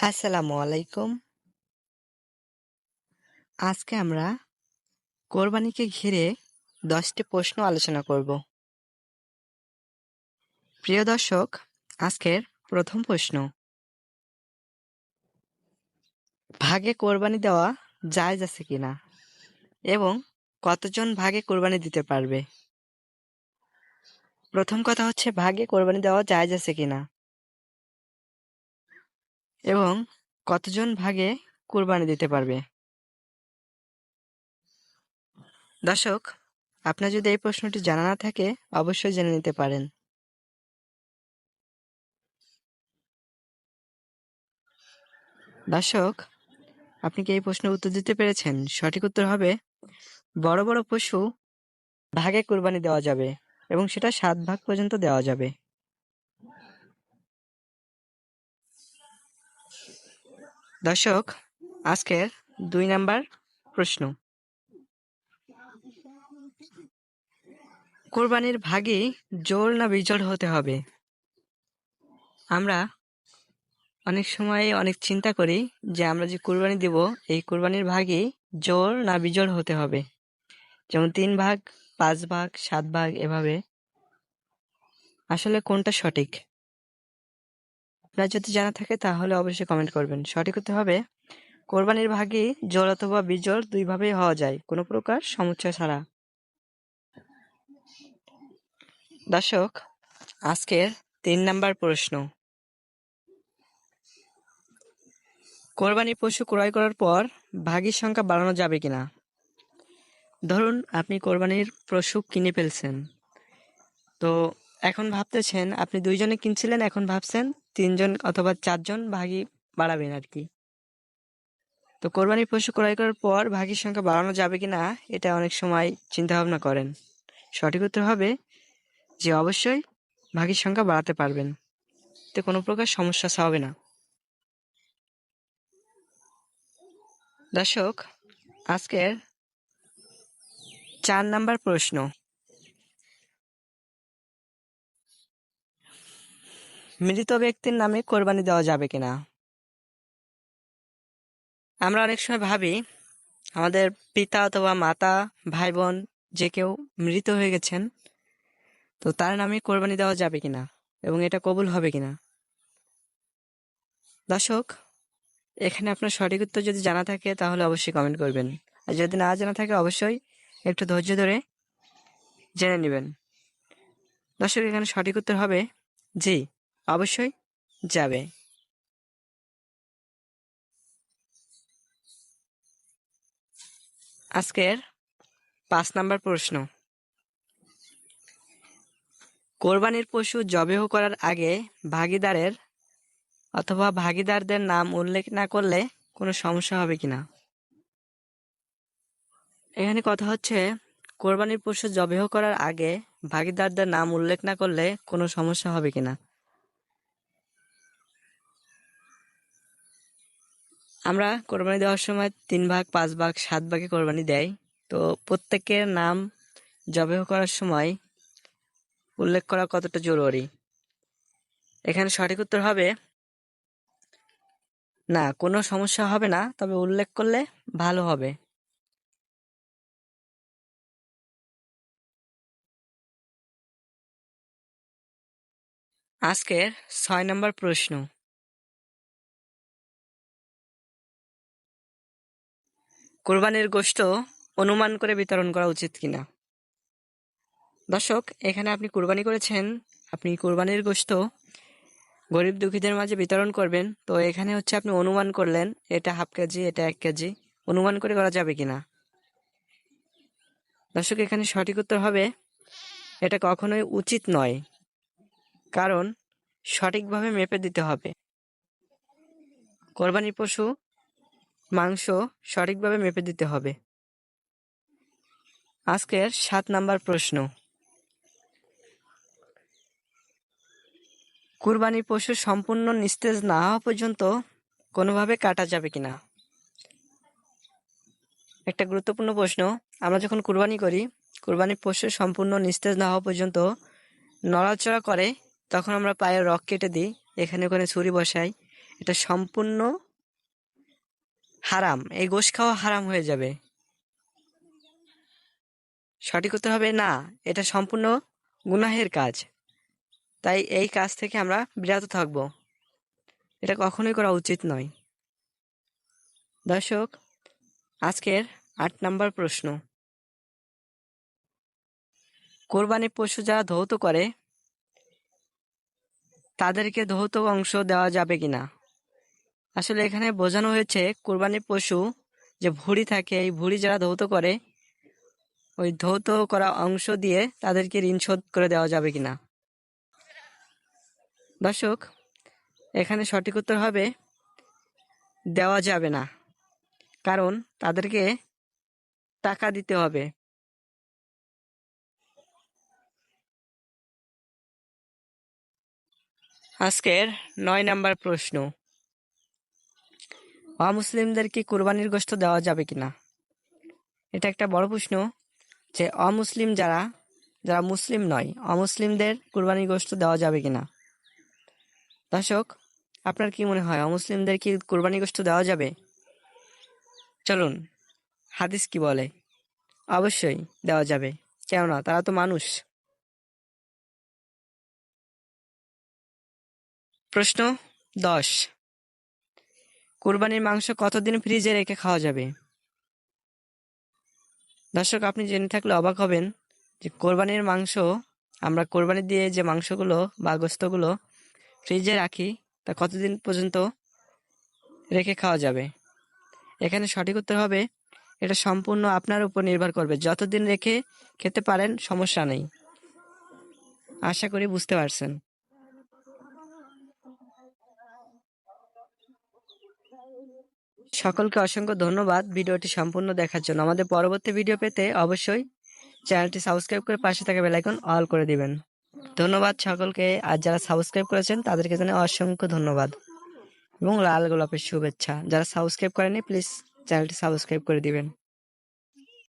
আসসালামু আলাইকুম। আজকে আমরা কোরবানিকে ঘিরে 10টি প্রশ্ন আলোচনা করব। প্রিয় দর্শক, আজকের প্রথম প্রশ্ন: ভাগে কোরবানি দেওয়া জায়েজ আছে কিনা এবং কতজন ভাগে কোরবানি দিতে পারবে? প্রথম কথা হচ্ছে ভাগে কোরবানি দেওয়া জায়েজ আছে কিনা এবং কতজন ভাগে কোরবানি দিতে পারবে। দর্শক, আপনার যদি এই প্রশ্নটি জানা না থাকে অবশ্যই জেনে নিতে পারেন। দর্শক, আপনি কি এই প্রশ্নের উত্তর দিতে পেরেছেন? সঠিক উত্তর হবে বড় বড় পশু ভাগে কুরবানি দেওয়া যাবে এবং সেটা 7 ভাগ পর্যন্ত দেওয়া যাবে। দর্শক, আজকের 2 নাম্বার প্রশ্ন: কোরবানির ভাগে জোড় না বিজোড় হতে হবে? আমরা অনেক সময় অনেক চিন্তা করি যে আমরা যে কুরবানি দিব এই কুরবানির ভাগে জোড় না বিজোড় হতে হবে, যেমন 3 ভাগ, 5 ভাগ, 7 ভাগ, এভাবে। আসলে কোনটা সঠিক? আপনার যদি জানা থাকে তাহলে অবশ্যই কমেন্ট করবেন। সঠিক হতে হবে কোরবানির ভাগে জোড় অথবা বিজোড় 2 ভাবেই হওয়া যায়, কোনো প্রকার সমস্যা ছাড়া। দর্শক, আজকের 3 নাম্বার প্রশ্ন: কোরবানির পশু ক্রয় করার পর ভাগের সংখ্যা বাড়ানো যাবে কিনা? ধরুন আপনি কোরবানির পশু কিনে ফেলছেন, তো এখন ভাবতেছেন আপনি 2 জনে কিনছিলেন, এখন ভাবছেন 3 জন অথবা 4 জন ভাগী বাড়াবেন আর কি। তো কোরবানির পশু ক্রয় করার পর ভাগের সংখ্যা বাড়ানো যাবে কিনা এটা অনেক সময় চিন্তা ভাবনা করেন। সঠিক উত্তর হবে যে অবশ্যই ভাগের সংখ্যা বাড়াতে পারবেন, এতে কোনো প্রকার সমস্যা হবে না। দর্শক, আজকের 4 নাম্বার প্রশ্ন: মৃত ব্যক্তির নামে কোরবানি দেওয়া যাবে কিনা? আমরা অনেক সময় ভাবি আমাদের পিতা অথবা মাতা, ভাই বোন যে কেউ মৃত হয়ে গেছেন, তো তার নামে কোরবানি দেওয়া যাবে কিনা এবং এটা কবুল হবে কিনা। দর্শক, এখানে আপনার সঠিক উত্তর যদি জানা থাকে তাহলে অবশ্যই কমেন্ট করবেন, আর যদি না জানা থাকে অবশ্যই একটু ধৈর্য ধরে জেনে নেবেন। দর্শক, এখানে সঠিক উত্তর হবে জি, অবশ্যই যাবে। আজকের 5 নাম্বার প্রশ্ন: কোরবানির পশু জবেহ করার আগে ভাগীদারের অথবা ভাগীদারদের নাম উল্লেখ না করলে কোনো সমস্যা হবে কিনা? এখানে কথা হচ্ছে কোরবানির পশু জবেহ করার আগে ভাগীদারদের নাম উল্লেখ না করলে কোনো সমস্যা হবে কিনা। আমরা কোরবানি দেওয়ার সময় 3 ভাগ, 5 ভাগ, 7 ভাগে কোরবানি দেয়, তো প্রত্যেকের নাম জবেহ করার সময় উল্লেখ করা কতটা জরুরি? এখানে সঠিক উত্তর হবে না, কোনো সমস্যা হবে না, তবে উল্লেখ করলে ভালো হবে। আজকের 6 নম্বর প্রশ্ন: কোরবানির গোশত অনুমান করে বিতরণ করা উচিত কিনা? দর্শক, এখানে আপনি কোরবানি করেছেন, আপনি কোরবানির গোশত গরিব দুঃখীদের মাঝে বিতরণ করবেন, তো এখানে হচ্ছে আপনি অনুমান করলেন এটা হাফ কেজি, এটা 1 কেজি, অনুমান করে করা যাবে কিনা। দর্শক, এখানে সঠিক উত্তর হবে এটা কখনোই উচিত নয়, কারণ সঠিকভাবে মেপে দিতে হবে। কোরবানির পশু মাংস সঠিকভাবে মেপে দিতে হবে। আজকের 7 নাম্বার প্রশ্ন: কুরবানির পশু সম্পূর্ণ নিস্তেজ না হওয়া পর্যন্ত কোনোভাবে কাটা যাবে কিনা? একটা গুরুত্বপূর্ণ প্রশ্ন। আমরা যখন কুরবানি করি, কুরবানির পশু সম্পূর্ণ নিস্তেজ না হওয়া পর্যন্ত নড়াচড়া করে, তখন আমরা পায়ের রগ কেটে দিই, এখানে ওখানে ছুরি বসাই, এটা সম্পূর্ণ হারাম, এই গোশ খাওয়া হারাম হয়ে যাবে। সঠিক উত্তর হবে না, এটা সম্পূর্ণ গুনাহের কাজ, তাই এই কাজ থেকে আমরা বিরত থাকব, এটা কখনোই করা উচিত নয়। দর্শক, আজকের ৮ নম্বর প্রশ্ন, কোরবানি পশু যারা ধৌত করে তাদেরকে ধৌত অংশ দেওয়া যাবে কিনা। আসলে এখানে বোঝানো হয়েছে কোরবানি পশু যে ভুঁড়ি থাকে, এই ভুঁড়ি যারা ধৌত করে ওই ধৌত করা অংশ দিয়ে তাদেরকে ঋণ শোধ করে দেওয়া যাবে কিনা। দর্শক, এখানে সঠিক উত্তর হবে দেওয়া যাবে না, কারণ তাদেরকে টাকা দিতে হবে। আজকের ৯ নম্বর প্রশ্ন, অমুসলিমদের কি কোরবানির গোশত দেওয়া যাবে কিনা। এটা একটা বড় প্রশ্ন যে অমুসলিম যারা মুসলিম নয়, অমুসলিমদের কোরবানির গোশত দেওয়া যাবে কিনা। দর্শক, আপনার কি মনে হয় অমুসলিমদের কি কোরবানির গোশত দেওয়া যাবে? চলুন হাদিস কি বলে। অবশ্যই দেওয়া যাবে, কেননা তারা তো মানুষ। প্রশ্ন ১০, কোরবানির মাংস কতদিন ফ্রিজে রেখে খাওয়া যাবে। দর্শক, আপনি জেনে থাকলে অবাক হবেন যে কোরবানির মাংস, আমরা কোরবানি দিয়ে যে মাংসগুলো বা গোস্তগুলো ফ্রিজে রাখি তা কতদিন পর্যন্ত রেখে খাওয়া যাবে। এখানে সঠিক উত্তর হবে এটা সম্পূর্ণ আপনার উপর নির্ভর করবে, যতদিন রেখে খেতে পারেন সমস্যা নেই। আশা করি বুঝতে পারছেন। সকলকে অসংখ্য ধন্যবাদ ভিডিওটি সম্পূর্ণ দেখার জন্য। আমাদের পরবর্তী ভিডিও পেতে অবশ্যই চ্যানেলটি সাবস্ক্রাইব করে পাশে থাকা বেল আইকন অল করে দিবেন। ধন্যবাদ সকলকে, আর যারা সাবস্ক্রাইব করেছেন তাদেরকে জানাই অসংখ্য ধন্যবাদ এবং লাল গোলাপের শুভেচ্ছা। যারা সাবস্ক্রাইব করেনি প্লিজ চ্যানেলটি সাবস্ক্রাইব করে দিবেন।